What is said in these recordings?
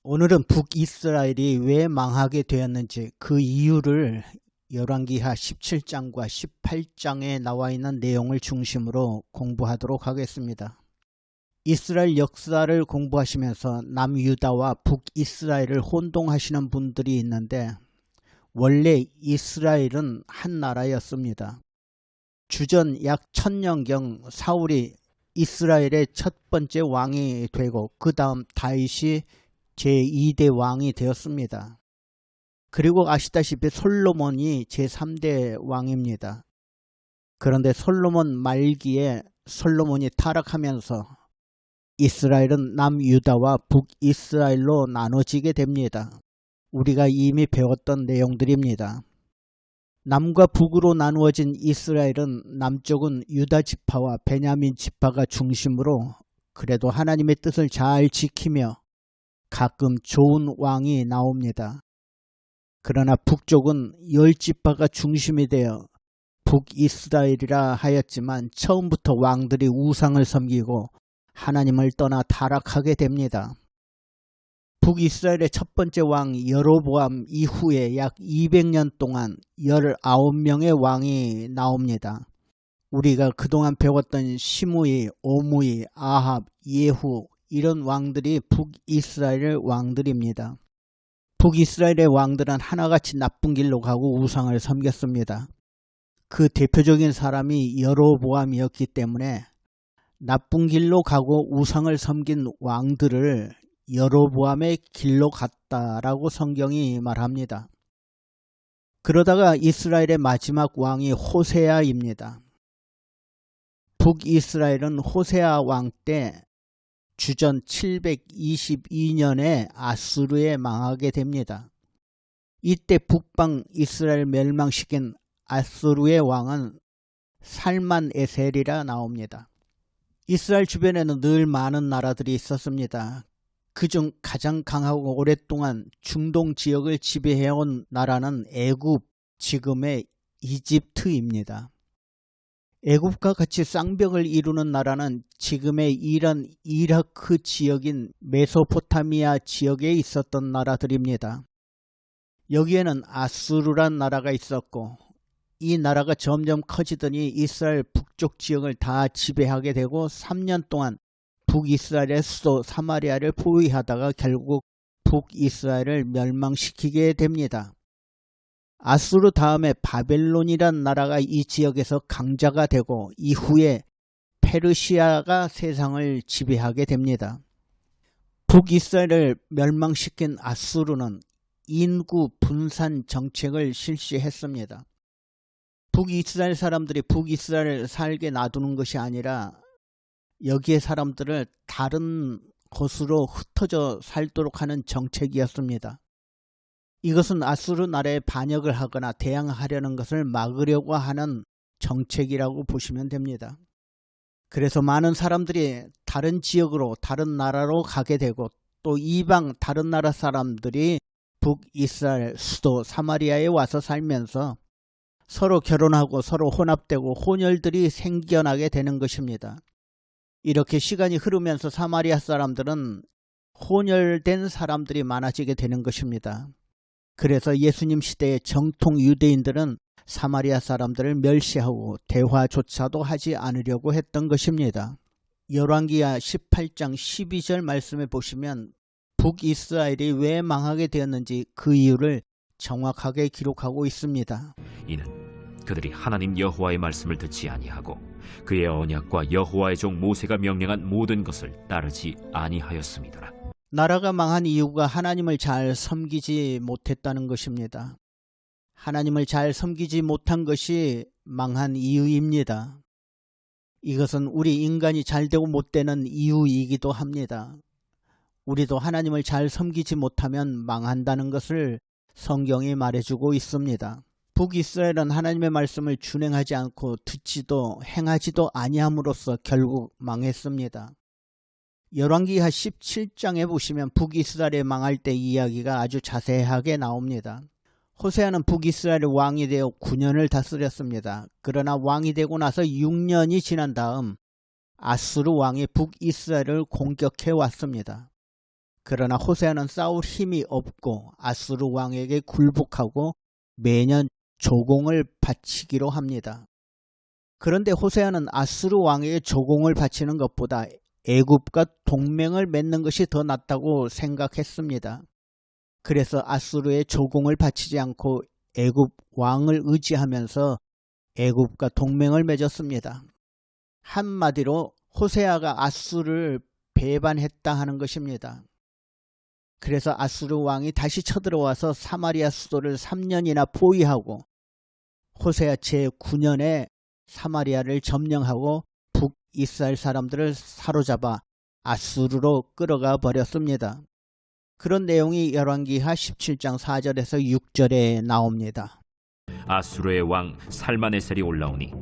오늘은 북이스라엘이 왜 망하게 되었는지 그 이유를 열왕기하 17장과 18장에 나와 있는 내용을 중심으로 공부하도록 하겠습니다. 이스라엘 역사를 공부하시면서 남유다와 북이스라엘을 혼동하시는 분들이 있는데, 원래 이스라엘은 한 나라였습니다. 주전 약 1000년경 사울이 이스라엘의 첫 번째 왕이 되고 그 다음 다윗이 제2대 왕이 되었습니다. 그리고 아시다시피 솔로몬이 제3대 왕입니다. 그런데 솔로몬 말기에 솔로몬이 타락하면서 이스라엘은 남유다와 북이스라엘로 나눠지게 됩니다. 우리가 이미 배웠던 내용들입니다. 남과 북으로 나누어진 이스라엘은 남쪽은 유다 지파와 베냐민 지파가 중심으로 그래도 하나님의 뜻을 잘 지키며 가끔 좋은 왕이 나옵니다. 그러나 북쪽은 10지파가 중심이 되어 북이스라엘이라 하였지만 처음부터 왕들이 우상을 섬기고 하나님을 떠나 타락하게 됩니다. 북이스라엘의 첫 번째 왕 여로보암 이후에 약 200년 동안 19명의 왕이 나옵니다. 우리가 그동안 배웠던 시므이, 오므이, 아합, 예후 이런 왕들이 북이스라엘의 왕들입니다. 북이스라엘의 왕들은 하나같이 나쁜 길로 가고 우상을 섬겼습니다. 그 대표적인 사람이 여로보암이었기 때문에 나쁜 길로 가고 우상을 섬긴 왕들을 여로보암의 길로 갔다라고 성경이 말합니다. 그러다가 이스라엘의 마지막 왕이 호세아입니다. 북이스라엘은 호세아 왕 때 주전 722년에 아수르에 망하게 됩니다. 이때 북방 이스라엘 멸망시킨 아수르의 왕은 살만에셀이라 나옵니다. 이스라엘 주변에는 늘 많은 나라들이 있었습니다. 그중 가장 강하고 오랫동안 중동 지역을 지배해온 나라는 애굽, 지금의 이집트입니다. 애굽과 같이 쌍벽을 이루는 나라는 지금의 이란, 이라크 지역인 메소포타미아 지역에 있었던 나라들입니다. 여기에는 아수르란 나라가 있었고 이 나라가 점점 커지더니 이스라엘 북쪽 지역을 다 지배하게 되고 3년 동안 북이스라엘의 수도 사마리아를 포위하다가 결국 북이스라엘을 멸망시키게 됩니다. 아수르 다음에 바벨론이란 나라가 이 지역에서 강자가 되고 이후에 페르시아가 세상을 지배하게 됩니다. 북이스라엘을 멸망시킨 아수르는 인구 분산 정책을 실시했습니다. 북이스라엘 사람들이 북이스라엘을 살게 놔두는 것이 아니라 여기에 사람들을 다른 곳으로 흩어져 살도록 하는 정책이었습니다. 이것은 아수르 나라에 반역을 하거나 대항하려는 것을 막으려고 하는 정책이라고 보시면 됩니다. 그래서 많은 사람들이 다른 지역으로 다른 나라로 가게 되고 또 이방 다른 나라 사람들이 북이스라엘 수도 사마리아에 와서 살면서 서로 결혼하고 서로 혼합되고 혼혈들이 생겨나게 되는 것입니다. 이렇게 시간이 흐르면서 사마리아 사람들은 혼혈된 사람들이 많아지게 되는 것입니다. 그래서 예수님 시대의 정통 유대인들은 사마리아 사람들을 멸시하고 대화조차도 하지 않으려고 했던 것입니다. 열왕기하 18장 12절 말씀에 보시면 북이스라엘이 왜 망하게 되었는지 그 이유를 정확하게 기록하고 있습니다. 이는 그들이 하나님 여호와의 말씀을 듣지 아니하고 그의 언약과 여호와의 종 모세가 명령한 모든 것을 따르지 아니하였음이더라. 나라가 망한 이유가 하나님을 잘 섬기지 못했다는 것입니다. 하나님을 잘 섬기지 못한 것이 망한 이유입니다. 이것은 우리 인간이 잘 되고 못 되는 이유이기도 합니다. 우리도 하나님을 잘 섬기지 못하면 망한다는 것을 성경이 말해주고 있습니다. 북이스라엘은 하나님의 말씀을 준행하지 않고 듣지도 행하지도 아니함으로써 결국 망했습니다. 열왕기하 17장에 보시면 북이스라엘이 망할 때 이야기가 아주 자세하게 나옵니다. 호세아는 북이스라엘의 왕이 되어 9년을 다스렸습니다. 그러나 왕이 되고 나서 6년이 지난 다음 아수르 왕이 북이스라엘을 공격해 왔습니다. 그러나 호세아는 싸울 힘이 없고 아수르 왕에게 굴복하고 매년 조공을 바치기로 합니다. 그런데 호세아는 아수르 왕에게 조공을 바치는 것보다 애굽과 동맹을 맺는 것이 더 낫다고 생각했습니다. 그래서 아수르에 조공을 바치지 않고 애굽 왕을 의지하면서 애굽과 동맹을 맺었습니다. 한마디로 호세아가 아수르를 배반했다 하는 것입니다. 그래서 아수르 왕이 다시 쳐들어와서 사마리아 수도를 3년이나 포위하고 호세아 제9년에 사마리아를 점령하고 북이스라엘 사람들을 사로잡아 아수르로 끌어가 버렸습니다. 그런 내용이 열왕기하 17장 4절에서 6절에 나옵니다. 아수르의 왕 살마네셀이 올라오니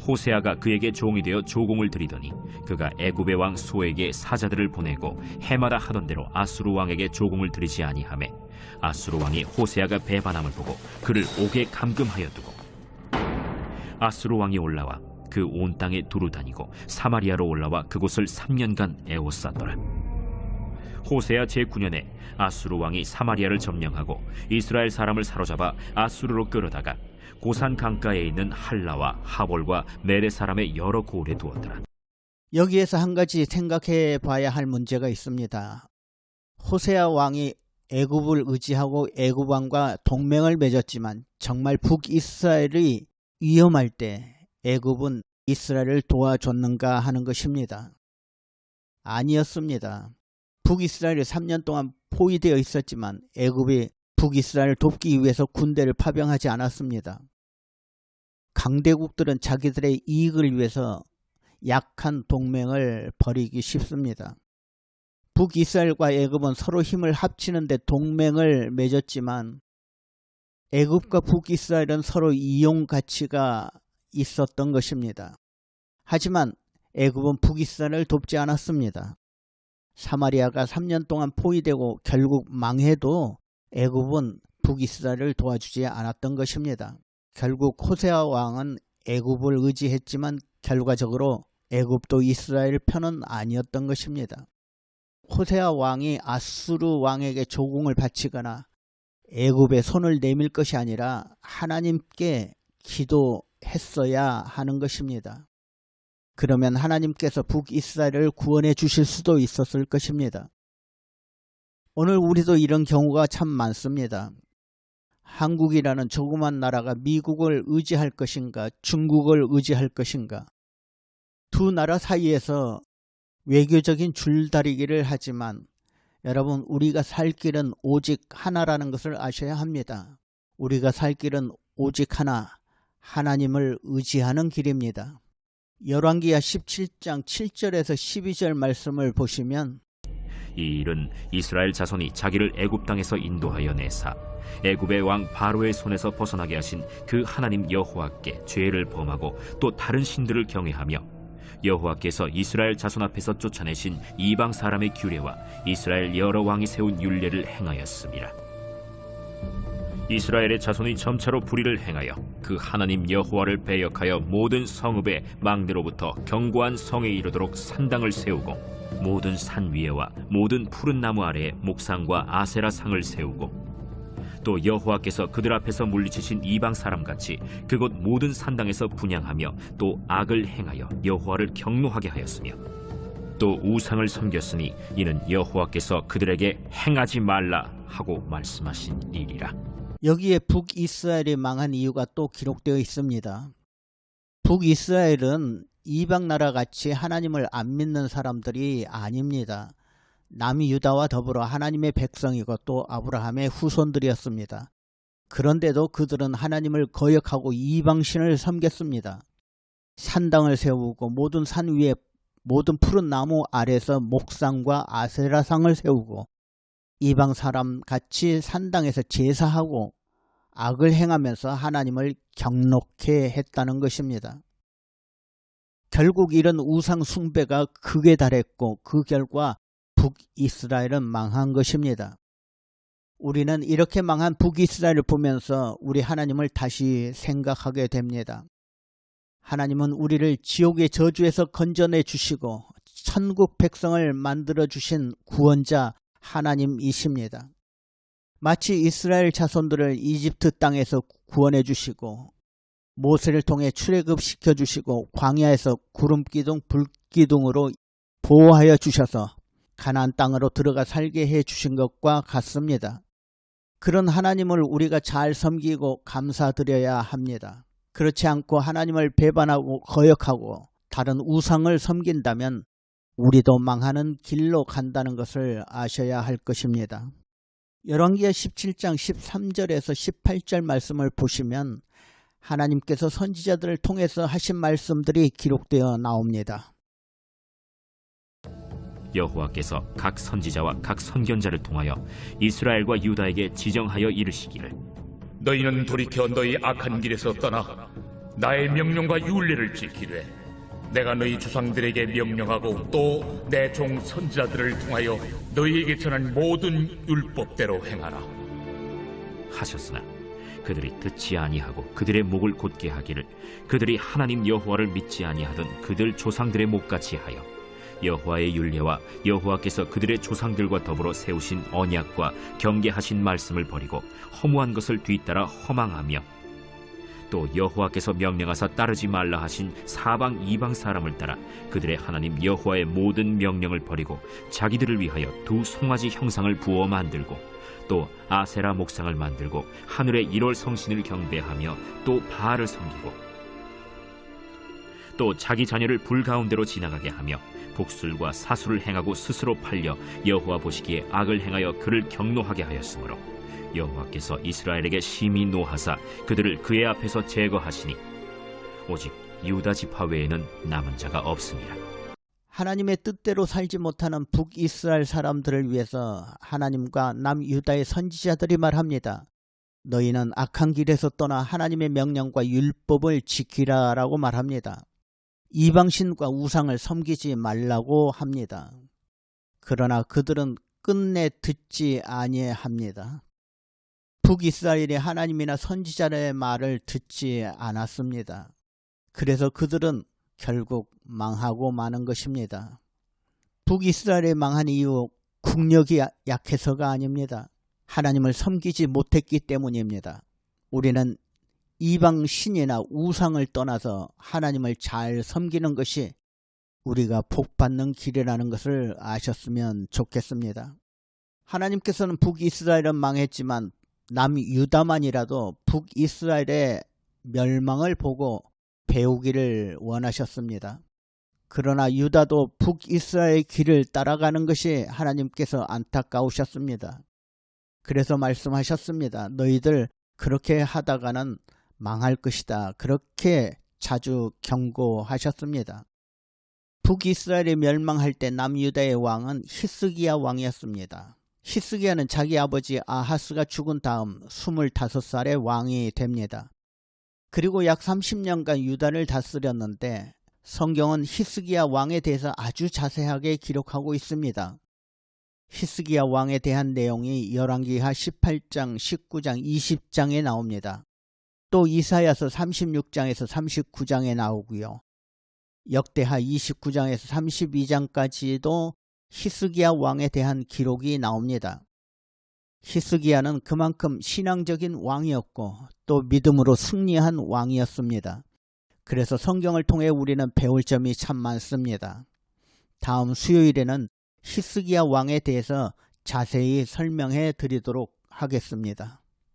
호세아가 그에게 종이 되어 조공을 드리더니 그가 애굽의 왕 소에게 사자들을 보내고 해마다 하던 대로 아수르 왕에게 조공을 드리지 아니하매 아수르 왕이 호세아가 배반함을 보고 그를 옥에 감금하여 두고 아수르 왕이 올라와 그 온 땅에 두루 다니고 사마리아로 올라와 그곳을 3년간 애워쌌더라. 호세아 제9년에 아수르 왕이 사마리아를 점령하고 이스라엘 사람을 사로잡아 아수르로 끌어다가 고산 강가에 있는 할라와 하볼과 메레 사람의 여러 고을에 두었더라. 여기에서 한 가지 생각해 봐야 할 문제가 있습니다. 호세아 왕이 애굽을 의지하고 애굽 왕과 동맹을 맺었지만 정말 북이스라엘이 위험할 때 애굽은 이스라엘을 도와줬는가 하는 것입니다. 아니었습니다. 북이스라엘이 3년 동안 포위되어 있었지만 애굽이 북이스라엘을 돕기 위해서 군대를 파병하지 않았습니다. 강대국들은 자기들의 이익을 위해서 약한 동맹을 벌이기 쉽습니다. 북이스라엘과 애굽은 서로 힘을 합치는 데 동맹을 맺었지만 애굽과 북이스라엘은 서로 이용 가치가 있었던 것입니다. 하지만 애굽은 북이스라엘을 돕지 않았습니다. 사마리아가 3년 동안 포위되고 결국 망해도 애굽은 북이스라엘을 도와주지 않았던 것입니다. 결국 호세아 왕은 애굽을 의지했지만 결과적으로 애굽도 이스라엘 편은 아니었던 것입니다. 호세아 왕이 아수르 왕에게 조공을 바치거나 애굽에 손을 내밀 것이 아니라 하나님께 기도했어야 하는 것입니다. 그러면 하나님께서 북이스라엘을 구원해 주실 수도 있었을 것입니다. 오늘 우리도 이런 경우가 참 많습니다. 한국이라는 조그만 나라가 미국을 의지할 것인가 중국을 의지할 것인가 두 나라 사이에서 외교적인 줄다리기를 하지만 여러분 우리가 살 길은 오직 하나라는 것을 아셔야 합니다. 우리가 살 길은 오직 하나 하나님을 의지하는 길입니다. 열왕기하 17장 7절에서 12절 말씀을 보시면 이 일은 이스라엘 자손이 자기를 애굽 땅에서 인도하여 내사 애굽의 왕 바로의 손에서 벗어나게 하신 그 하나님 여호와께 죄를 범하고 또 다른 신들을 경외하며 여호와께서 이스라엘 자손 앞에서 쫓아내신 이방 사람의 규례와 이스라엘 여러 왕이 세운 율례를 행하였음이라. 이스라엘의 자손이 점차로 불의를 행하여 그 하나님 여호와를 배역하여 모든 성읍의 망대로부터 견고한 성에 이르도록 산당을 세우고 모든 산 위에와 모든 푸른 나무 아래에 목상과 아세라 상을 세우고 또 여호와께서 그들 앞에서 물리치신 이방 사람같이 그곳 모든 산당에서 분향하며 또 악을 행하여 여호와를 경노하게 하였으며 또 우상을 섬겼으니 이는 여호와께서 그들에게 행하지 말라 하고 말씀하신 일이라. 여기에 북이스라엘이 망한 이유가 또 기록되어 있습니다. 북이스라엘은 이방 나라같이 하나님을 안 믿는 사람들이 아닙니다. 남이 유다와 더불어 하나님의 백성이고 또 아브라함의 후손들이었습니다. 그런데도 그들은 하나님을 거역하고 이방신을 섬겼습니다. 산당을 세우고 모든 산 위에 모든 푸른 나무 아래서 목상과 아세라상을 세우고 이방 사람 같이 산당에서 제사하고 악을 행하면서 하나님을 경노케 했다는 것입니다. 결국 이런 우상 숭배가 극에 달했고 그 결과 북이스라엘은 망한 것입니다. 우리는 이렇게 망한 북이스라엘을 보면서 우리 하나님을 다시 생각하게 됩니다. 하나님은 우리를 지옥의 저주에서 건져내 주시고 천국 백성을 만들어 주신 구원자 하나님이십니다. 마치 이스라엘 자손들을 이집트 땅에서 구원해 주시고 모세를 통해 출애굽시켜 주시고 광야에서 구름기둥 불기둥으로 보호하여 주셔서 가나안 땅으로 들어가 살게 해 주신 것과 같습니다. 그런 하나님을 우리가 잘 섬기고 감사드려야 합니다. 그렇지 않고 하나님을 배반하고 거역하고 다른 우상을 섬긴다면 우리도 망하는 길로 간다는 것을 아셔야 할 것입니다. 열왕기하 17장 13절에서 18절 말씀을 보시면 하나님께서 선지자들을 통해서 하신 말씀들이 기록되어 나옵니다. 여호와께서 각 선지자와 각 선견자를 통하여 이스라엘과 유다에게 지정하여 이르시기를 너희는 돌이켜 너희 악한 길에서 떠나 나의 명령과 율례를 지키되 내가 너희 조상들에게 명령하고 또 내 종 선지자들을 통하여 너희에게 전한 모든 율법대로 행하라 하셨으나 그들이 듣지 아니하고 그들의 목을 곧게 하기를 그들이 하나님 여호와를 믿지 아니하던 그들 조상들의 목같이 하여 여호와의 율례와 여호와께서 그들의 조상들과 더불어 세우신 언약과 경계하신 말씀을 버리고 허무한 것을 뒤따라 허망하며 또 여호와께서 명령하사 따르지 말라 하신 사방 이방 사람을 따라 그들의 하나님 여호와의 모든 명령을 버리고 자기들을 위하여 두 송아지 형상을 부어 만들고 또 아세라 목상을 만들고 하늘의 1월 성신을 경배하며 또 바알을 섬기고 또 자기 자녀를 불 가운데로 지나가게 하며 복술과 사술을 행하고 스스로 팔려 여호와 보시기에 악을 행하여 그를 경노하게 하였으므로 여호와께서 이스라엘에게 심히 노하사 그들을 그의 앞에서 제거하시니 오직 유다 지파 외에는 남은 자가 없습니다. 하나님의 뜻대로 살지 못하는 북이스라엘 사람들을 위해서 하나님과 남유다의 선지자들이 말합니다. 너희는 악한 길에서 떠나 하나님의 명령과 율법을 지키라라고 말합니다. 이방신과 우상을 섬기지 말라고 합니다. 그러나 그들은 끝내 듣지 아니합니다. 북이스라엘이 하나님이나 선지자의 말을 듣지 않았습니다. 그래서 그들은 결국 망하고 마는 것입니다. 북이스라엘이 망한 이유 국력이 약해서가 아닙니다. 하나님을 섬기지 못했기 때문입니다. 우리는 이방 신이나 우상을 떠나서 하나님을 잘 섬기는 것이 우리가 복받는 길이라는 것을 아셨으면 좋겠습니다. 하나님께서는 북이스라엘은 망했지만 남유다만이라도 북이스라엘의 멸망을 보고 배우기를 원하셨습니다. 그러나 유다도 북이스라엘의 길을 따라가는 것이 하나님께서 안타까우셨습니다. 그래서 말씀하셨습니다. 너희들 그렇게 하다가는 망할 것이다. 그렇게 자주 경고하셨습니다. 북이스라엘이 멸망할 때 남유다의 왕은 히스기야 왕이었습니다. 히스기야는 자기 아버지 아하스가 죽은 다음 25살의 왕이 됩니다. 그리고 약 30년간 유다를 다스렸는데 성경은 히스기야 왕에 대해서 아주 자세하게 기록하고 있습니다. 히스기야 왕에 대한 내용이 열왕기하 18장, 19장, 20장에 나옵니다. 또 이사야서 36장에서 39장에 나오고요. 역대하 29장에서 32장까지도 히스기야 왕에 대한 기록이 나옵니다. 히스기야는 그만큼 신앙적인 왕이었고 또 믿음으로 승리한 왕이었습니다. 그래서 성경을 통해 우리는 배울 점이 참 많습니다. 다음 수요일에는 히스기야 왕에 대해서 자세히 설명해 드리도록 하겠습니다.